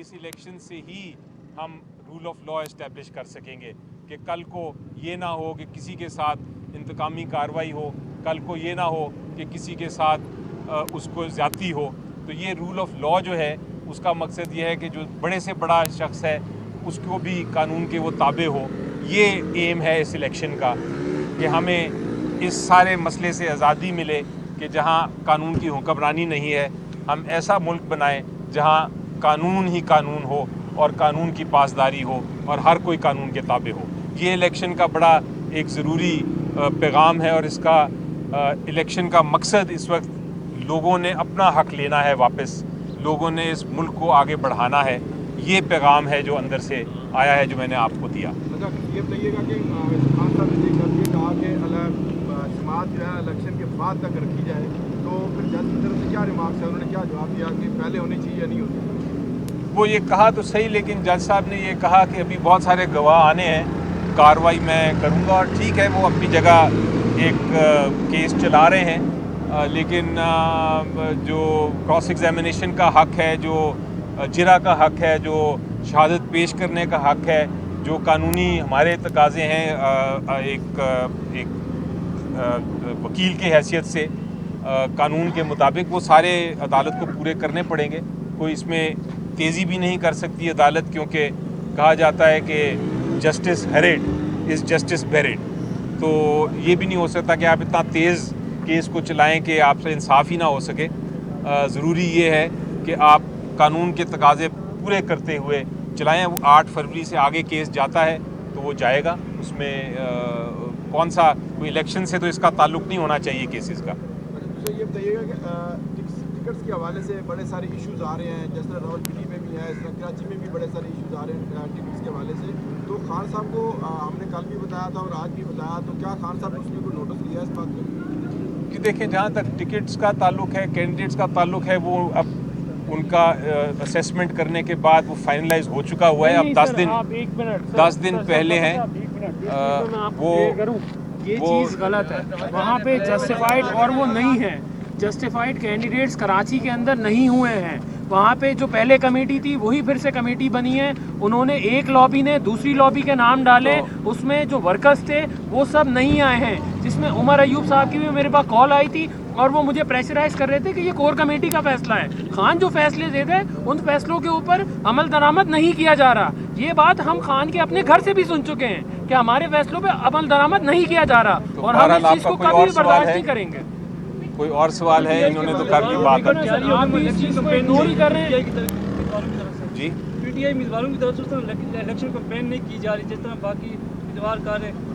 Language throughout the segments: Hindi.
इस इलेक्शन से ही हम रूल ऑफ लॉ इस्टेब्लिश कर सकेंगे कि कल को ये ना हो कि किसी के साथ इंतकामी कार्रवाई हो, कल को ये ना हो कि किसी के साथ उसको ज़्यादती हो। तो ये रूल ऑफ लॉ जो है उसका मकसद ये है कि जो बड़े से बड़ा शख्स है उसको भी कानून के वो ताबे हो। ये एम है इस इलेक्शन का कि हमें इस सारे मसले से आज़ादी मिले कि जहाँ कानून की हुक्मरानी नहीं है, हम ऐसा मुल्क बनाएं जहाँ कानून ही कानून हो और कानून की पासदारी हो और हर कोई कानून के ताबे हो। ये इलेक्शन का बड़ा एक ज़रूरी पैगाम है और इसका इलेक्शन का मकसद इस वक्त लोगों ने अपना हक लेना है वापस, लोगों ने इस मुल्क को आगे बढ़ाना है। ये पैगाम है जो अंदर से आया है, जो मैंने आपको दिया। अच्छा, ये बताइएगा कि खान साहब ने कहा कि समात जो है इलेक्शन के बाद तक रखी जाए, तो फिर जज की तरफ से क्या रिमार्क्स है, उन्होंने क्या जवाब दिया कि पहले होनी चाहिए या नहीं होनी? वो ये कहा तो सही, लेकिन जज साहब ने ये कहा कि अभी बहुत सारे गवाह आने हैं, कार्रवाई मैं करूँगा। और ठीक है, वो अपनी जगह एक केस चला रहे हैं, लेकिन जो क्रॉस एग्जामिनेशन का हक है, जो जिरा का हक है, जो शहादत पेश करने का हक है, जो कानूनी हमारे तकाज़े हैं एक वकील की हैसियत से कानून के मुताबिक, वो सारे अदालत को पूरे करने पड़ेंगे। कोई इसमें तेज़ी भी नहीं कर सकती अदालत, क्योंकि कहा जाता है कि justice hurried is justice buried. तो ये भी नहीं हो सकता कि आप इतना तेज़ केस को चलाएं कि आपसे इंसाफ ही ना हो सके। ज़रूरी ये है कि आप कानून के तकाज़े पूरे करते हुए चलाएं। वो 8 फरवरी से आगे केस जाता है तो वो जाएगा, उसमें कौन सा कोई इलेक्शन से तो इसका ताल्लुक़ नहीं होना चाहिए केसेस का। अच्छा, ये बताइएगा कि टिकट्स के हवाले से बड़े सारे इश्यूज आ रहे हैं, जिस तरह रावलपिंडी में भी है, इस तरह कराची में भी बड़े सारे इश्यूज आ रहे हैं टिकट्स के हवाले से। तो खान साहब को हमने कल भी बताया था और आज भी बताया, तो क्या खान साहब ने उसमें कोई नोटिस लिया इस बात पर? कि देखें, जहाँ तक टिकट्स का ताल्लुक़ है, कैंडिडेट्स का ताल्लुक़ है, वो अब उनका असेसमेंट करने के बाद वो फाइनलाइज हो चुका हुआ है। अब 10 दिन पहले हैं वो ये चीज़ गलत है। वहाँ पे जस्टिफाइड और वो नहीं है, जस्टिफाइड कैंडिडेट्स कराची के अंदर नहीं हुए हैं। वहाँ पे जो पहले कमेटी थी वही फिर से कमेटी बनी है। उन्होंने एक लॉबी ने दूसरी लॉबी के नाम डाले, उसमें जो वर्कर्स थे वो सब नहीं आए हैं, जिसमें उमर अयूब साहब की भी मेरे पास कॉल आई थी और वो मुझे प्रेशराइज कर रहे थे कि ये कोर कमेटी का फैसला है। खान जो फैसले दे गए उन फैसलों के ऊपर अमल दरामद नहीं किया जा रहा। ये बात हम खान के अपने घर से भी सुन चुके हैं कि हमारे फैसलों पे अमल दरामद नहीं किया जा रहा, तो और हम इस चीज को कभी भी बर्दाश्त नहीं करेंगे। कोई और सवाल है? इन्होंने तो कर ली बात। आप भी इस चीज को इग्नोर ही कर रहे हैं। जी, पीटीआई उम्मीदवारों की तरफ से इलेक्शन कैंपेन नहीं की जा रही जिस तरह बाकी उम्मीदवार कर रहे हैं।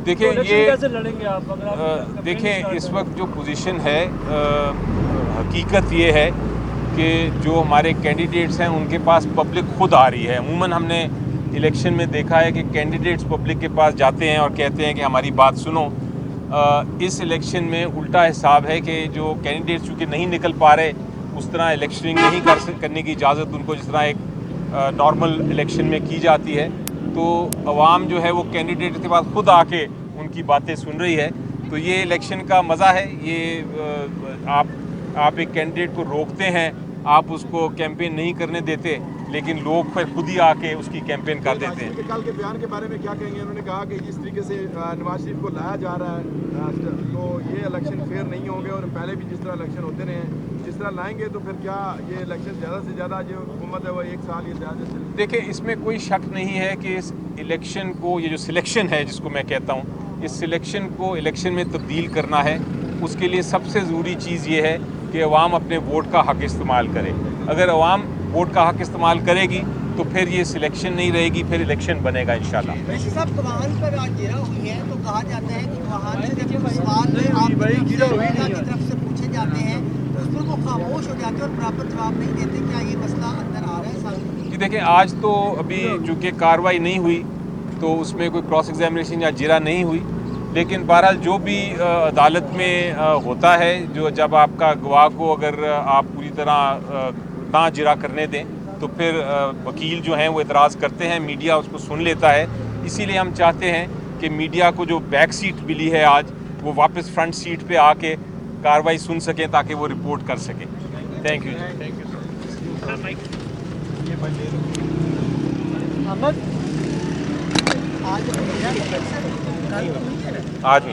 देखिए तो ये कैसे लड़ेंगे आप अगर आप देखें, इस वक्त जो पोजीशन है, हकीकत ये है कि जो हमारे कैंडिडेट्स हैं उनके पास पब्लिक खुद आ रही है। अमूमन हमने इलेक्शन में देखा है कि कैंडिडेट्स पब्लिक के पास जाते हैं और कहते हैं कि हमारी बात सुनो। इस इलेक्शन में उल्टा हिसाब है कि जो कैंडिडेट्स चूँकि नहीं निकल पा रहे, उस तरह इलेक्शनिंग नहीं करने की इजाज़त उनको जिस तरह एक नॉर्मल इलेक्शन में की जाती है। तो अवाम जो है वो कैंडिडेट के पास खुद आके उनकी बातें सुन रही है। तो ये इलेक्शन का मज़ा है। ये आप एक कैंडिडेट को रोकते हैं, आप उसको कैंपेन नहीं करने देते, लेकिन लोग फिर खुद ही आके उसकी कैंपेन कर देते हैं। कल के बयान के बारे में क्या कहेंगे? उन्होंने कहा कि जिस तरीके से नवाज शरीफ को लाया जा रहा है, तो ये इलेक्शन फेयर नहीं होंगे और पहले भी जिस तरह इलेक्शन होते रहे हैं जिस तरह लाएंगे, तो फिर क्या ये इलेक्शन ज़्यादा से ज़्यादा जो हुकूमत है वो 1 साल या ज़्यादा से? देखिए, इसमें कोई शक नहीं है कि इस इलेक्शन को, ये जो सिलेक्शन है जिसको मैं कहता हूँ, इस सिलेक्शन को इलेक्शन में तब्दील करना है। उसके लिए सबसे ज़रूरी चीज़ ये है कि अवाम अपने वोट का हक़ इस्तेमाल करे। अगर अवाम वोट का हक़ इस्तेमाल करेगी तो फिर ये सिलेक्शन नहीं रहेगी, फिर इलेक्शन बनेगा इंशाल्लाह। वैसे सब वाहन पर आज गिरा हुई है, तो कहा जाता है कि वाहन से जब सवाल आपकी तरफ से पूछे जाते हैं तो उस पर वो खामोश हो जाते हैं और प्रॉपर जवाब नहीं देते। क्या ये मसला अंदर आ रहा है सामने? जी देखिए, आज तो अभी चूँकि कार्रवाई नहीं हुई तो उसमें कोई क्रॉस एग्जामिनेशन या जिरा नहीं हुई, लेकिन बहरहाल जो भी अदालत में होता है, जो जब आपका गवाह को अगर आप पूरी तरह ना जिरा करने दें तो फिर वकील जो हैं वो एतराज़ करते हैं, मीडिया उसको सुन लेता है। इसीलिए हम चाहते हैं कि मीडिया को जो बैक सीट मिली है आज, वो वापस फ्रंट सीट पे आके कार्रवाई सुन सकें ताकि वो रिपोर्ट कर सकें। Thank you. अहमद आज आज